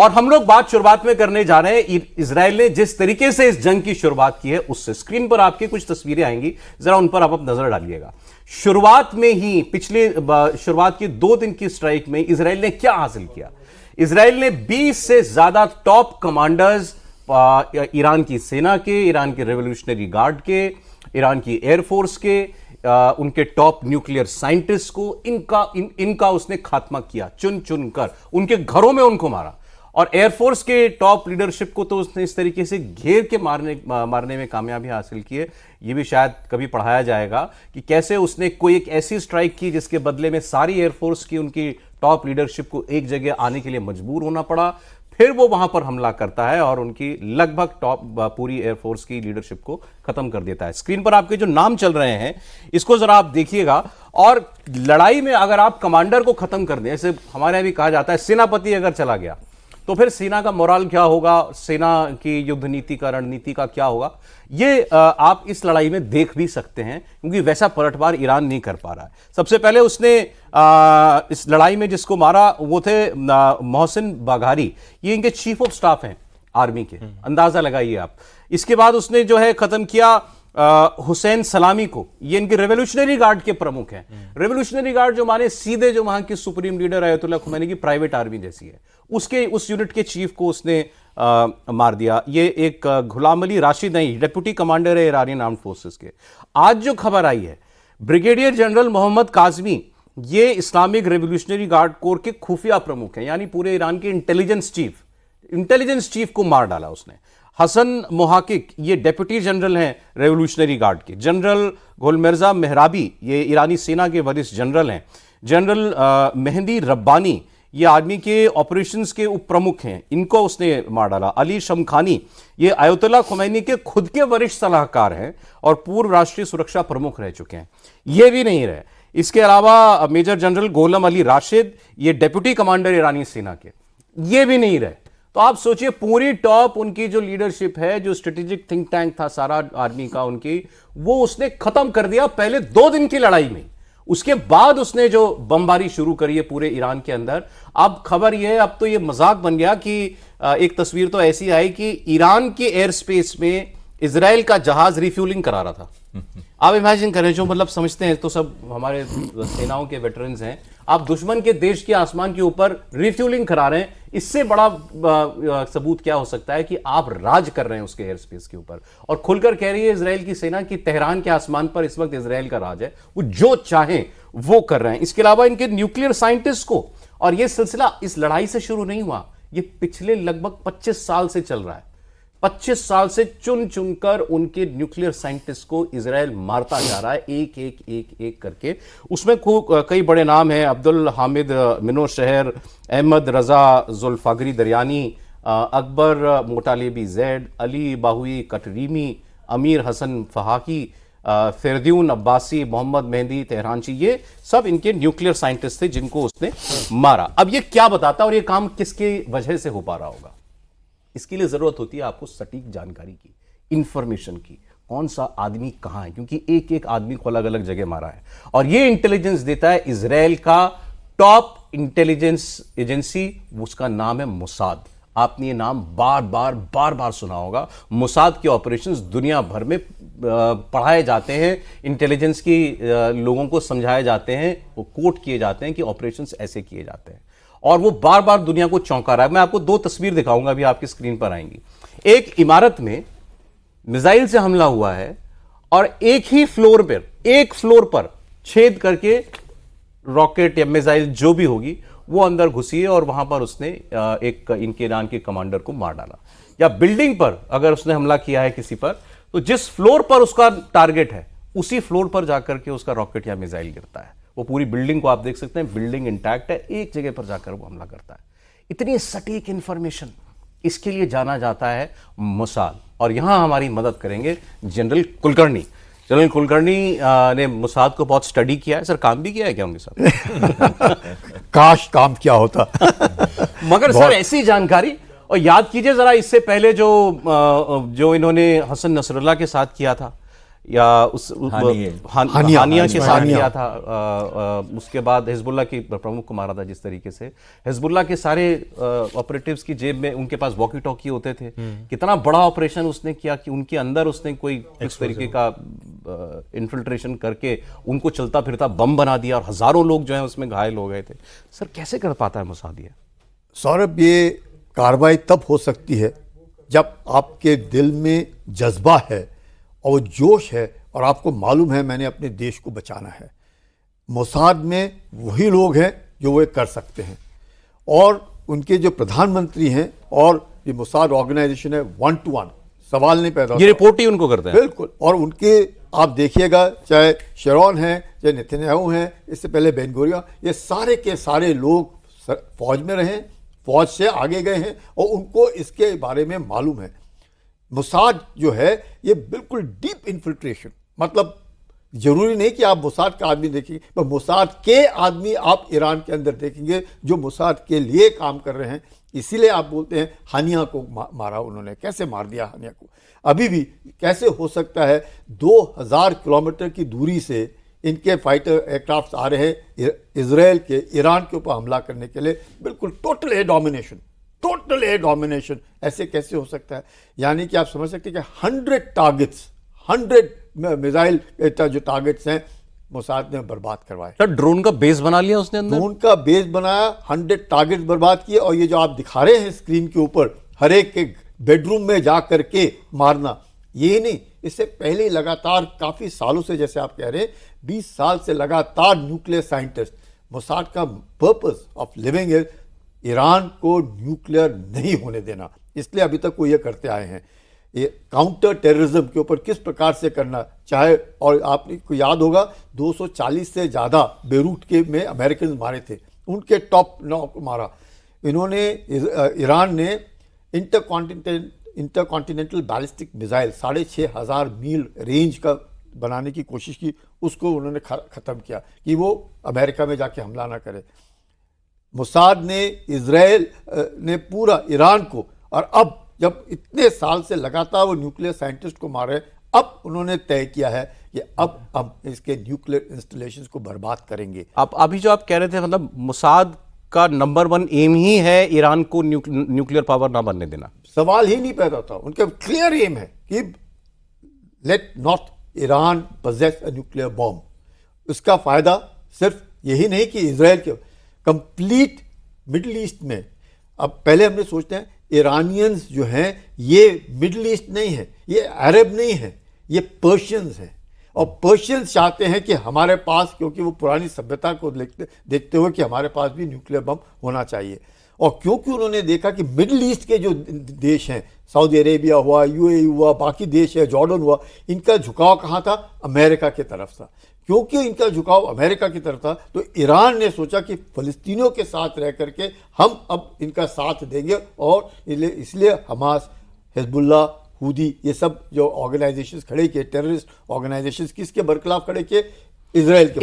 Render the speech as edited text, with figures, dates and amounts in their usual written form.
और हम लोग बात शुरुआत में करने जा रहे हैं इजराइल ने जिस तरीके से इस जंग की शुरुआत की है उससे। स्क्रीन पर आपकी कुछ तस्वीरें आएंगी, जरा उन पर आप नजर डालिएगा। शुरुआत में ही शुरुआत की 2 दिन की स्ट्राइक में इजराइल ने क्या हासिल किया? इजराइल ने 20 से ज्यादा टॉप कमांडर्स ईरान की सेना के, ईरान के रेवोल्यूशनरी गार्ड के, ईरान की एयरफोर्स के, उनके टॉप न्यूक्लियर साइंटिस्ट को इनका उसने खात्मा किया। चुन चुन कर उनके घरों में उनको मारा। और एयरफोर्स के टॉप लीडरशिप को तो उसने इस तरीके से घेर के मारने में कामयाबी हासिल की है। ये भी शायद कभी पढ़ाया जाएगा कि कैसे उसने कोई एक ऐसी स्ट्राइक की जिसके बदले में सारी एयरफोर्स की उनकी टॉप लीडरशिप को एक जगह आने के लिए मजबूर होना पड़ा। फिर वो वहां पर हमला करता है और उनकी लगभग पूरी एयरफोर्स की लीडरशिप को खत्म कर देता है। स्क्रीन पर आपके जो नाम चल रहे हैं इसको जरा आप देखिएगा। और लड़ाई में अगर आप कमांडर को खत्म कर दें, जैसे हमारे यहां भी कहा जाता है सेनापति अगर चला गया तो फिर सेना का मोराल क्या होगा, सेना की युद्ध नीति का, रणनीति का क्या होगा, ये आप इस लड़ाई में देख भी सकते हैं, क्योंकि वैसा पलटवार ईरान नहीं कर पा रहा है। सबसे पहले उसने इस लड़ाई में जिसको मारा वो थे मोहसिन बाघारी, ये इनके चीफ ऑफ स्टाफ हैं आर्मी के, अंदाजा लगाइए आप। इसके बाद उसने जो है खत्म किया हुसैन सलामी को, ये इनके रेवोल्यूशनरी गार्ड के प्रमुख हैं। रेवोल्यूशनरी गार्ड जो माने सीधे जो वहां की सुप्रीम लीडर अयतुल्ला खुमैनी की प्राइवेट आर्मी जैसी है, उस यूनिट के चीफ को उसने मार दिया। ये एक गुलाम अली राशिद नहीं, डेप्यूटी कमांडर है ईरानियन आर्म्ड फोर्सेस के। आज जो खबर आई है, ब्रिगेडियर जनरल मोहम्मद काजमी, ये इस्लामिक रेवोल्यूशनरी गार्ड कोर के खुफिया प्रमुख हैं, यानी पूरे ईरान के इंटेलिजेंस चीफ को मार डाला उसने। हसन मोहाकिक, ये डेप्यूटी जनरल हैं रेवोल्यूशनरी गार्ड के। जनरल गुलमिर्जा मेहराबी, ये ईरानी सेना के वरिष्ठ जनरल हैं। जनरल मेहंदी रब्बानी, ये आर्मी के ऑपरेशंस के उप प्रमुख हैं, इनको उसने मार डाला। अली शमखानी, ये अयतुल्ला खुमैनी के खुद के वरिष्ठ सलाहकार हैं और पूर्व राष्ट्रीय सुरक्षा प्रमुख रह चुके हैं। ये भी नहीं रहे। इसके अलावा मेजर जनरल गोलम अली राशिद, ये डेप्यूटी कमांडर ईरानी सेना के, ये भी नहीं रहे। तो आप सोचिए पूरी टॉप उनकी जो लीडरशिप है, जो स्ट्रेटेजिक थिंक टैंक था सारा आर्मी का उनकी, वो उसने खत्म कर दिया पहले 2 दिन की लड़ाई में। उसके बाद उसने जो बमबारी शुरू करी है पूरे ईरान के अंदर। अब खबर यह है, अब तो ये मजाक बन गया कि एक तस्वीर तो ऐसी आई कि ईरान के एयर स्पेस में इजराइल का जहाज रिफ्यूलिंग करा रहा था। आप इमेजिन करें, जो मतलब समझते हैं तो सब हमारे सेनाओं के वेटरन्स हैं, आप दुश्मन के देश के आसमान के ऊपर रिफ्यूलिंग करा रहे हैं, इससे बड़ा सबूत क्या हो सकता है कि आप राज कर रहे हैं उसके एयर स्पेस के ऊपर। और खुलकर कह रही है इजराइल की सेना कि तेहरान के आसमान पर इस वक्त इजराइल का राज है, वो जो चाहें वो कर रहे हैं। इसके अलावा इनके न्यूक्लियर साइंटिस्ट को, और यह सिलसिला इस लड़ाई से शुरू नहीं हुआ, यह पिछले लगभग 25 साल से चल रहा है। 25 साल से चुन चुनकर उनके न्यूक्लियर साइंटिस्ट को इजराइल मारता जा रहा है, एक करके। उसमें कई बड़े नाम हैं, अब्दुल हामिद मिनो शहर, अहमद रजा जुल्फागरी दरियानी, अकबर मोटालेबी जैद, अली बाहुई कटरीमी, अमीर हसन फहाकी, फेरद्यून अब्बासी, मोहम्मद मेहंदी तेहरानची, ये सब इनके न्यूक्लियर साइंटिस्ट थे जिनको उसने मारा। अब ये क्या बताता और ये काम किसकी वजह से हो पा रहा होगा? इसके लिए जरूरत होती है आपको सटीक जानकारी की, इंफॉर्मेशन की, कौन सा आदमी कहां है, क्योंकि एक एक आदमी को अलग अलग जगह मारा है। और ये इंटेलिजेंस देता है इजराइल का टॉप इंटेलिजेंस एजेंसी, उसका नाम है मोसाद। आपने ये नाम बार बार सुना होगा। मोसाद के ऑपरेशंस दुनिया भर में पढ़ाए जाते हैं, इंटेलिजेंस की लोगों को समझाए जाते हैं, वो कोट किए जाते हैं कि ऑपरेशंस ऐसे किए जाते हैं, और वो बार बार दुनिया को चौंका रहा है। मैं आपको 2 तस्वीर दिखाऊंगा, अभी आपकी स्क्रीन पर आएंगी। एक इमारत में मिसाइल से हमला हुआ है और एक फ्लोर पर छेद करके रॉकेट या मिसाइल जो भी होगी वो अंदर घुसी है और वहां पर उसने एक इनके ईरान के कमांडर को मार डाला। या बिल्डिंग पर अगर उसने हमला किया है किसी पर, तो जिस फ्लोर पर उसका टारगेट है उसी फ्लोर पर जाकर के उसका रॉकेट या मिसाइल गिरता है। वो पूरी बिल्डिंग को आप देख सकते हैं, बिल्डिंग इंटैक्ट है, एक जगह पर जाकर वो हमला करता है। इतनी सटीक इंफॉर्मेशन, इसके लिए जाना जाता है मोसाद। और यहां हमारी मदद करेंगे जनरल कुलकर्णी। जनरल कुलकर्णी ने मोसाद को बहुत स्टडी किया है। सर, काम भी किया है क्या उनके साथ? काश काम किया होता। मगर सर ऐसी जानकारी, और याद कीजिए जरा, इससे पहले जो इन्होंने हसन नसरुल्लाह के साथ किया था, या हानिया के साथ किया था। उसके बाद हिजबुल्लाह के प्रमुख को मारा था जिस तरीके से। हिजबुल्लाह के सारे ऑपरेटिव्स की जेब में उनके पास वॉकी टॉकी होते थे। कितना बड़ा ऑपरेशन उसने किया कि उनके अंदर उसने कोई इस तरीके का इन्फिल्ट्रेशन करके उनको चलता फिरता बम बना दिया और हजारों लोग जो है उसमें घायल हो गए थे। सर कैसे कर पाता है मोसाद ये? सौरभ, ये कार्रवाई तब हो सकती है जब आपके दिल में जज्बा है और जोश है और आपको मालूम है मैंने अपने देश को बचाना है। मोसाद में वही लोग हैं जो वो कर सकते हैं और उनके जो प्रधानमंत्री हैं और ये मोसाद ऑर्गेनाइजेशन है 1 to 1, सवाल नहीं पैदा होता। ये रिपोर्ट ही उनको करते हैं बिल्कुल। और उनके आप देखिएगा, चाहे शेरॉन है, चाहे नेतन्याहू हैं, इससे पहले बेन गुरियन, ये सारे के सारे लोग फौज में रहे, फौज से आगे गए हैं और उनको इसके बारे में मालूम है। मोसाद जो है ये बिल्कुल डीप इन्फिल्ट्रेशन, मतलब जरूरी नहीं कि आप मोसाद का आदमी देखेंगे, पर मोसाद के आदमी आप ईरान के अंदर देखेंगे जो मोसाद के लिए काम कर रहे हैं। इसीलिए आप बोलते हैं हानिया को मारा उन्होंने। कैसे मार दिया हानिया को? अभी भी कैसे हो सकता है 2000 किलोमीटर की दूरी से इनके फाइटर एयरक्राफ्ट आ रहे हैं इजराइल के ईरान के ऊपर हमला करने के लिए? बिल्कुल total air domination, total air domination. ऐसे कैसे हो सकता है? यानी कि आप समझ सकते हैं कि 100 टारगेट्स, 100 मिसाइल जो टारगेट्स हैं मोसाद ने बर्बाद करवाए। सर ड्रोन का बेस बना लिया उसने अंदर? ड्रोन का बेस बनाया, 100 टारगेट्स बर्बाद किए। और ये जो आप दिखा रहे हैं स्क्रीन के ऊपर, हर एक के बेडरूम में जा करके मारना, ये नहीं, इससे पहले लगातार काफी सालों से, जैसे आप कह रहे हैं 20 साल से लगातार न्यूक्लियर साइंटिस्ट, मोसाद का पर्पस ऑफ लिविंग है ईरान को न्यूक्लियर नहीं होने देना। इसलिए अभी तक वो ये करते आए हैं। ये काउंटर टेररिज्म के ऊपर किस प्रकार से करना चाहे, और आपको याद होगा 240 से ज़्यादा बेरूट के में अमेरिकन मारे थे, उनके टॉप 9 को मारा इन्होंने। ईरान ने इंटरकॉन्टिनेंटल बैलिस्टिक मिसाइल 6500 मील रेंज का बनाने की कोशिश की, उसको उन्होंने ख़त्म किया कि वो अमेरिका में जाके हमला ना करे। मोसाद ने, इजराइल ने पूरा ईरान को, और अब जब इतने साल से लगातार वो न्यूक्लियर साइंटिस्ट को मारे, अब उन्होंने तय किया है कि अब हम इसके न्यूक्लियर इंस्टॉलेशंस को बर्बाद करेंगे। आप अभी जो आप कह रहे थे, मतलब मोसाद का नंबर 1 एम ही है ईरान को न्यूक्लियर पावर ना बनने देना। सवाल ही नहीं पैदा होता। उनका क्लियर एम है कि let not Iran possess a nuclear bomb. उसका फायदा सिर्फ यही नहीं कि इजराइल के, कंप्लीट मिडिल ईस्ट में। अब पहले हमने सोचते हैं ईरानियंस जो हैं ये मिडिल ईस्ट नहीं है, ये अरब नहीं है, ये पर्शियंस हैं। और पर्शियंस चाहते हैं कि हमारे पास, क्योंकि वो पुरानी सभ्यता को देखते हुए कि हमारे पास भी न्यूक्लियर बम होना चाहिए। और क्योंकि उन्होंने देखा कि मिडिल ईस्ट के जो देश हैं, सऊदी अरेबिया हुआ, यूएई हुआ, बाकी देश है, जॉर्डन हुआ, इनका झुकाव कहाँ था? अमेरिका की तरफ था। क्योंकि इनका झुकाव अमेरिका की तरफ था, तो ईरान ने सोचा कि फ़लस्तीनियों के साथ रह करके हम अब इनका साथ देंगे। और इसलिए हमास, हिजबुल्लाह, हूदी, ये सब जो ऑर्गेनाइजेशंस खड़े किए, टेररिस्ट ऑर्गेनाइजेशंस, किसके बरखिलाफ खड़े किए? इजराइल के।